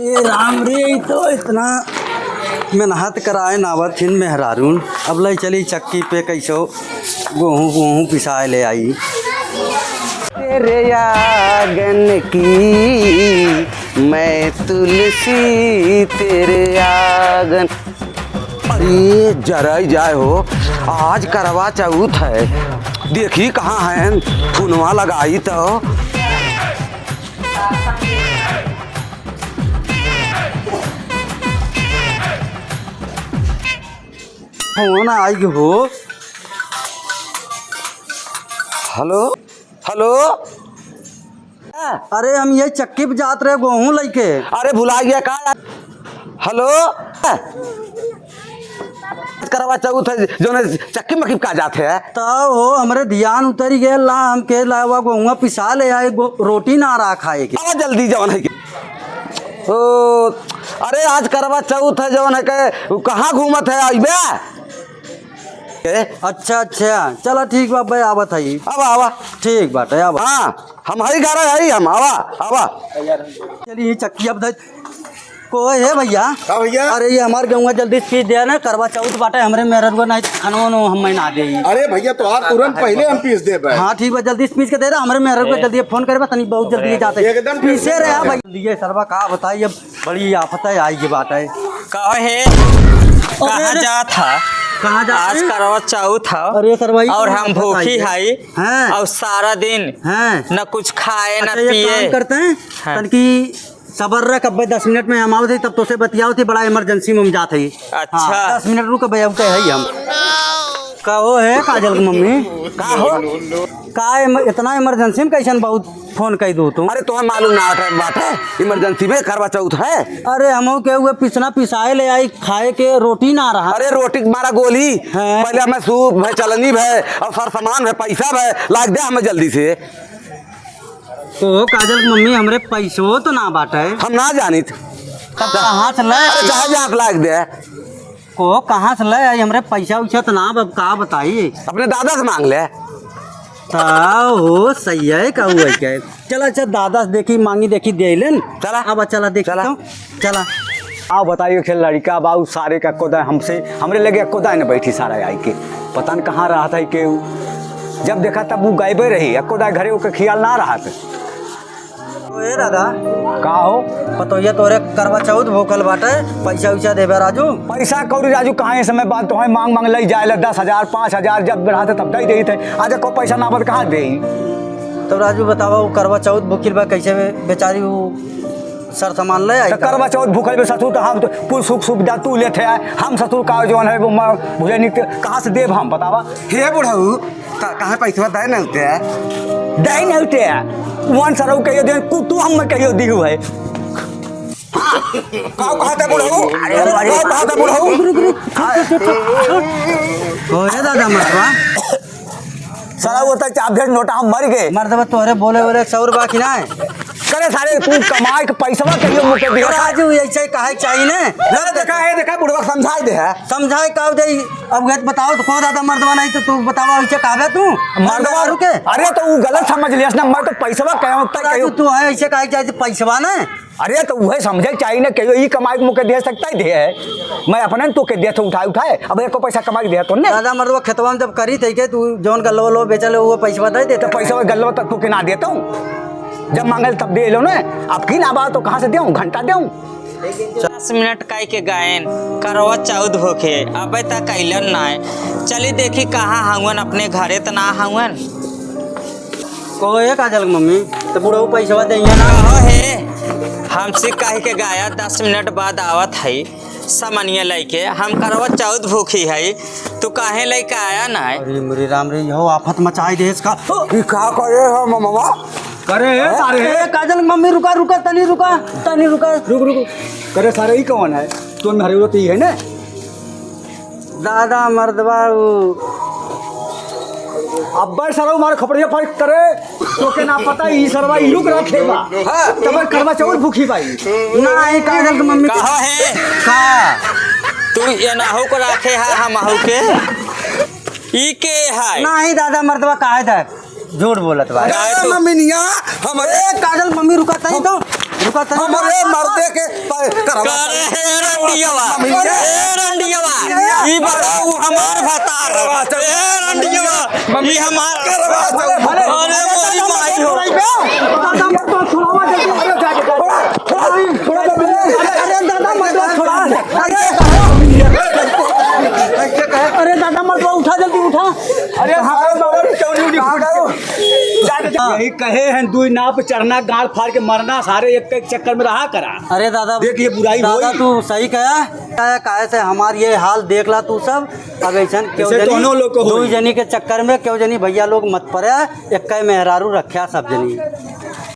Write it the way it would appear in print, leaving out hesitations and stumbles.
अरे राम रे, तो इतना मेहनत कराए नावथिन मेहरारून। अब ले चली चक्की पे कैसो गेहूँ पिसाए ले आई। तेरे आंगन की मैं तुलसी तेरे आंगन। अरे जरा ही जाए हो, आज करवा चौथ है। देखी कहाँ है, फुनवा लगाई तो। फोन आई हो। Hello hello. अरे हम ये चक्की पे जात रहे गेहूँ लेके। अरे भुला गया का। हेलो करवा चौथ है जो ने चक्की मक्की का जाते है तो हो हमरे ध्यान उतर गया ला हम के लावा गेहूँ पिसा ले आए। रोटी ना रहा खाए के। अब जल्दी जवन है के। ओ अरे आज करवा चौथ है जवन है के कहाँ घूमत है अइबे। अच्छा अच्छा चलो ठीक बा भाई आवत है। अब आवा ठीक बात है। अब हाँ हम हई घर है हम आवा आवा। चलिए चक्की अब कोई है भैया। भैया अरे ये हमारे गेहूँ जल्दी पीस दिया ना, करवा चौथ बाटे हमरे मेरे को नहीं खानो हम ना दे। अरे भैया तो आप तुरंत पहले हम पीस दे पाए। हाँ ठीक है जल्दी पीस के दे रहा हमारे मेरे को जल्दी फोन करे तनी बहुत जल्दी जाते एकदम पीसे रहे भाई। ये सरवा कहा बताइए बड़ी आफत है आई की बात है। कहा है कहाँ जा था कहाँ जा आज करवा चौथ है। अरे सरवा और हम भूखी है और सारा दिन हैं न कुछ खाए न पिए पिए करते हैं तनकी सबर रख। अब 10 मिनट में हम आवत तब तो से बतियाओ थी, बड़ा इमरजेंसी में हम जाते ही। अच्छा 10 मिनट रुक भैया है हम कहो है काजल की मम्मी का हो का इतना इमरजेंसी में कैसन बहुत फोन कह दो तुम। अरे तुम्हें मालूम ना बात है इमरजेंसी में करवा चौथ है। अरे हम के हुए पिसना पिसाए ले आई खाए के रोटी ना रहा। अरे रोटी मारा गोली पहले हमें सूप है चलनी है और सर सामान है पैसा है लाग दे हमें जल्दी से। तो काजल की मम्मी हमरे पैसो तो ना बाटे हम ना जानी कहाँ से ले जहाँ लाग दे को कहाँ से ले आई हमरे पैसा उछा तो ना अब का बताइए। अपने दादा से मांग ले हो सही है का हुआ क्या। चला अच्छा दादा से देखी मांगी देखी दे लेन। चला अब चला देख चला चला। आओ बताइए खेल लड़का बाबू सारे का कोदा हमसे हमरे लगे कोदा न बैठी सारा आई के पता न कहाँ रहा था के जब देखा तब वो गायबे रही कोदा घरे के ख्याल ना रहा था। ए दादा का हो पतो ये तोरे करवा चौथ भूखल बाटे पैसा उछा देबे राजू। पैसा कौड़ी राजू कहाँ इस समय बात तो है मांग मांग ले जाए 10,000 5,000 जब रहते तब दे देते आज को पैसा ना बद कहाँ दे। तो राजू बतावा वो करवा चौथ भूखिल बा कैसे बेचारी वो सर सामान ले आई। करवा चौथ भूखल में ससुर तो हम तो कुल सुख सुविधा तू लेते है हम ससुर का जो है वो भूले निकते कहाँ से देव हम बतावा। हे बुढ़ऊ कहाँ पैसा दे नहीं होते दे नहीं होते वन सर कहियो दे तू हम कहियो दिहु है। काऊ कहते बुढ़ऊ काऊ कहते बुढ़ऊ होए दादा मरवा सारा वो तक चाप नोटा हम मर गए मर्दबा तोरे बोले बोले 100 रुपया की ना करे सारे तू कमाए के पैसा कहियो मुके दियो राजू ऐसे काहे चाहिए ने देखा बुढ़वा समझाई दे है समझाए का दे। अब गत बताओ तो कौन दादा मर्दवा नहीं तो तू बतावा ऐसे कहबे तू मर्दवा रुके। अरे तो वो गलत समझ लिया ना मैं तो पैसा कहो राजू तू है ऐसे काहे चाहिए पैसा ना। अरे तो वह समझे चाहिए ना कहियो ई कमाई के मुके दे सकता ही दे है मैं अपने तो के दे तो उठाए अब एको पैसा कमा के दे तो ने दादा मर्दवा खेतवा में जब करी थे के तू जौन गल्लो लो बेचले वो पैसा दे दे तो पैसा गल्लो तक तू के ना देता हूं जब मांगल तब दे लो ना अब की ना बात तो कहाँ से दूं घंटा दूं 10 मिनट काई के गायन करवा चौथ भूखे अब तक कैलन ना चली देखी कहाँ हवन अपने घरे तो ना हवन। को है काजल की मम्मी तो बुढ़ऊ पैसा देंगे ना कहो है हमसे कह के गाया 10 मिनट बाद आवत है सामान्य लेके हम करवा चौथ भूखी है तू काहे लेके आया ना। अरे मेरे राम रे यो आफत मचाई दे इसका का करे हो मामा करे सारे काजल मम्मी रुका रुका तनी रुका रुक करे सारे ही कौन है तो मेरे वो ही है ना दादा मर्दवा अब्बा सरवा मारे खपड़िया फाइट करे तो के ना पता ई सरवा ई रुक रखे बा तब करवा चौथ भूखी भाई नहीं काजल की मम्मी कहा है का तू ये नाहू को रखे है हम आहू के ई के है नहीं दादा मर्दवा काहे था झूठ बोलत बा मम्मी निया हमारे काजल मम्मी रुका तनी तो रुका तनी हमारे मर्दे के रंडियावा ई बताओ हमार भतार ए रंडियावा ई हमार अरे मोरी माई हो अरे दादा मत उठा जल्दी उठा। अरे यही कहे हैं दुई नाव पे चढ़ना गाड़ फाड़ के मरना सारे एक एक चक्कर में रहा करा। अरे दादा देखिए बुराई दादा होई। तू सही कहा काहे से हमार ये हाल देख ला तू सब। अब ऐसा क्यों ऐसे दोनों लोग को दो होई। जनी के चक्कर में क्यों जनी भैया लोग मत पड़े एक मेहरारू रख्या सब जनी।